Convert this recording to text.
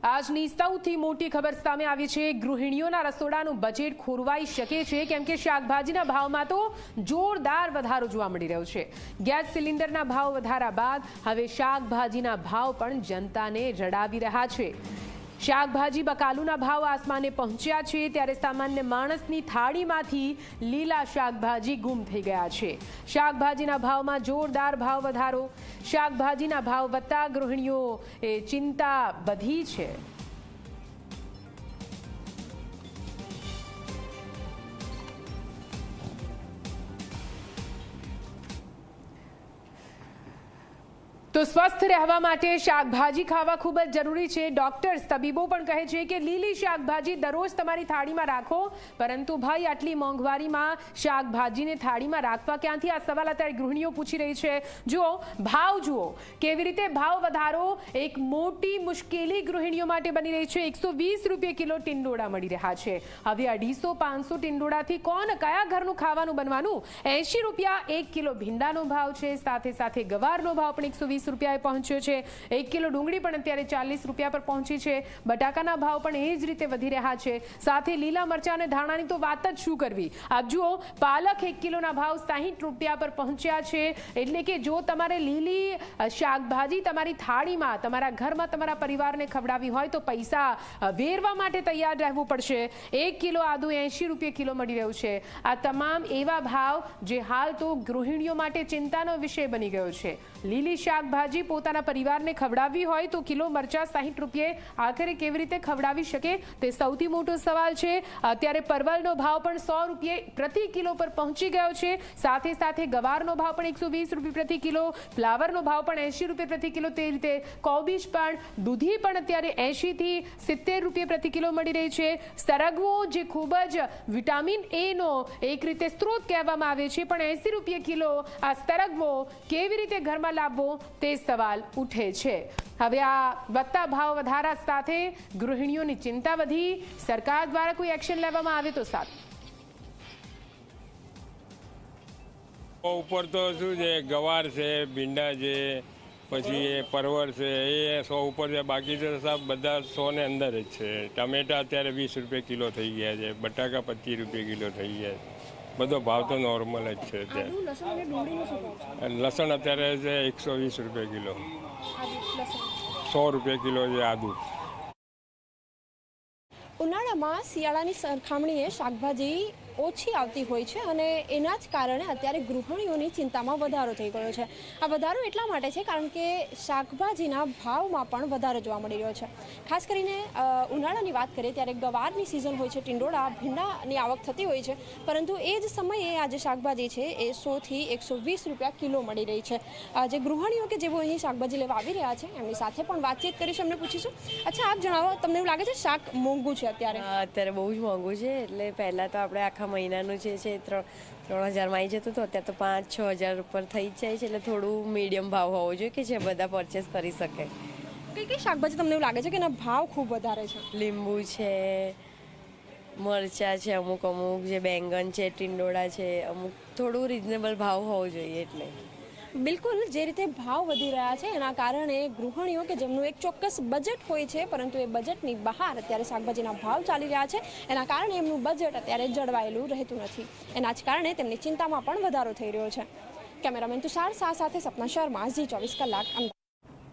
આજની સૌથી મોટી ખબર સામે આવી છે। ગૃહિણીઓના રસોડાનું બજેટ ખોરવાઈ શકે છે, કેમ કે શાકભાજીના ભાવમાં તો જોરદાર વધારો જોવા મળી રહ્યો છે। ગેસ સિલિન્ડરના ભાવ વધારા બાદ હવે શાકભાજીના ભાવ પણ જનતાને રડાવી રહ્યા છે। શાકભાજી બકાલુના ભાવ આસમાને પહોંચ્યા છે, ત્યારે સામાન્ય માણસની થાળીમાંથી લીલા શાકભાજી ગુમ થઈ ગયા છે। શાકભાજીના ભાવમાં જોરદાર ભાવ વધારો, શાકભાજીના ભાવ વધતા ગૃહિણીઓએ ચિંતા વધી છે। તો સ્વસ્થ રહેવા માટે શાકભાજી ખાવા ખૂબ જ જરૂરી છે। ડોક્ટર્સ, તબીબો પણ કહે છે કે લીલી શાકભાજી દરરોજ તમારી થાળીમાં રાખો, પરંતુ ભાઈ આટલી મોંઘવારીમાં શાકભાજીને થાળીમાં રાખવા ક્યાંથી? આ સવાલ અત્યારે ગૃહિણીઓ પૂછી રહી છે। જુઓ, ભાવ જુઓ કેવી રીતે ભાવ વધારો એક મોટી મુશ્કેલી ગૃહિણીઓ માટે બની રહી છે। 120 રૂપિયા કિલો ટિંડોળા મળી રહ્યા છે। હવે 250-500 ટિંડોળાથી કોણ કયા ઘરનું ખાવાનું બનવાનું? 80 રૂપિયા 1 કિલો ભીંડાનો ભાવ છે, સાથે સાથે ગવારનો ભાવ પણ 120 રૂપિયાએ પહોંચ્યો છે। 1 કિલો ડુંગળી પણ અત્યારે 40 રૂપિયા પર પહોંચી છે। બટાકાના ભાવ પણ એ જ રીતે વધી રહ્યા છે। સાથે લીલા મરચાં અને ધાણાની તો વાત જ શું કરવી। આપ જુઓ, પાલક 1 કિલોના ભાવ 60 રૂપિયા પર પહોંચ્યા છે। એટલે કે જો તમારે લીલી શાકભાજી તમારી થાળીમાં, તમારા ઘરમાં, તમારા પરિવારને ખવડાવી હોય તો પૈસા વેરવા માટે તૈયાર રહેવું પડશે। 1 કિલો આદુ 80 રૂપિયા કિલો મળી રહ્યું છે। આ તમામ એવા ભાવ જે હાલ તો ગૃહિણીઓ માટે ચિંતાનો વિષય બની ગયો છે। લીલી શાકભાજી પોતાના પરિવારને ખવડાવવી હોય તો કિલો મરચા 60 રૂપિયે આખરે કેવી રીતે ખવડાવી શકે, તે સૌથી મોટો સવાલ છે। અત્યારે પરવલનો ભાવ પણ 100 રૂપિયે પ્રતિ કિલો પર પહોંચી ગયો છે। સાથે સાથે ગવારનો ભાવ પણ 120 રૂપિયા પ્રતિ કિલો, ફ્લાવરનો ભાવ પણ 80 રૂપિયા પ્રતિ કિલો, તે રીતે કોબીજ પણ, દૂધી પણ અત્યારે 80 થી 70 રૂપિયા પ્રતિ કિલો મળી રહી છે। સરગવો, જે ખૂબ જ વિટામિન એ નો એક રીતે સ્ત્રોત કહેવામાં આવે છે, પણ 80 રૂપિયા કિલો આ સરગવો કેવી રીતે ઘરમાં લાવવો તે સવાલ ઉઠે છે। હવે આ વધતા ભાવ વધારા સાથે ગૃહિણીઓની ચિંતા વધી। સરકાર દ્વારા કોઈ એક્શન લેવામાં આવે તો સારું। ઉપર તો શું છે, ગવાર છે, ભીંડા છે, પછી એ પરવર છે, એ 100 ઉપર છે। બાકી તો સાહેબ બધા 100 ને અંદર જ છે। ટમેટા અત્યારે 20 રૂપિયા કિલો થઈ ગયા છે, બટાકા 25 રૂપિયા કિલો થઈ ગયા છે। બધો ભાવ તો નોર્મલ જ છે। અત્યારે લસણ અત્યારે છે 120 રૂપિયા કિલો, 100 રૂપિયા કિલો છે આદુ। ઉનાળામાં શિયાળાની સરખામણીએ શાકભાજી ઓછી આવતી હોય છે અને એના જ કારણે અત્યારે ગૃહિણીઓની ચિંતામાં વધારો થઈ ગયો છે। આ વધારો એટલા માટે છે કારણ કે શાકભાજીના ભાવમાં પણ વધારો જોવા મળી રહ્યો છે। ખાસ કરીને ઉનાળાની વાત કરીએ ત્યારે ગવારની સિઝન હોય છે, ટિંડોળા, ભીંડાની આવક થતી હોય છે, પરંતુ એ જ સમયે આ જે શાકભાજી છે એ 100 થી 120 રૂપિયા કિલો મળી રહી છે। જે ગૃહિણીઓ કે જેઓ અહીં શાકભાજી લેવા આવી રહ્યા છે એમની સાથે પણ વાતચીત કરીશું, એમને પૂછીશું। અચ્છા, આપ જણાવો, તમને એવું લાગે છે શાક મોંઘું છે અત્યારે? અત્યારે બહુ જ મોંઘું છે। એટલે પહેલાં તો આપણે આખા મહિનાનું જે છે 3,000માં આવી જતું હતું, અત્યારે તો 5-6 હજાર ઉપર થઈ જ જાય છે। એટલે થોડું મીડિયમ ભાવ હોવો જોઈએ કે જે બધા પરચેસ કરી શકે। કઈ કઈ શાકભાજી તમને એવું લાગે છે કે એના ભાવ ખૂબ વધારે છે? લીંબુ છે, મરચાં છે, અમુક જે બેંગન છે, ટિંડોળા છે, અમુક થોડું રિઝનેબલ ભાવ હોવો જોઈએ। એટલે બિલકુલ, જે રીતે ભાવ વધી રહ્યા છે એના કારણે ગૃહિણીઓ કે જેમનું એક ચોક્કસ બજેટ હોય છે, પરંતુ એ બજેટની બહાર અત્યારે શાકભાજીના ભાવ ચાલી રહ્યા છે, એના કારણે એમનું બજેટ અત્યારે જળવાયેલું રહેતું નથી। એના જ કારણે તેમની ચિંતામાં પણ વધારો થઈ રહ્યો છે। કેમેરામેન તુષાર શાહ સાથે સપના શર્મા, ઝી 24 કલાક, અમદાવાદ।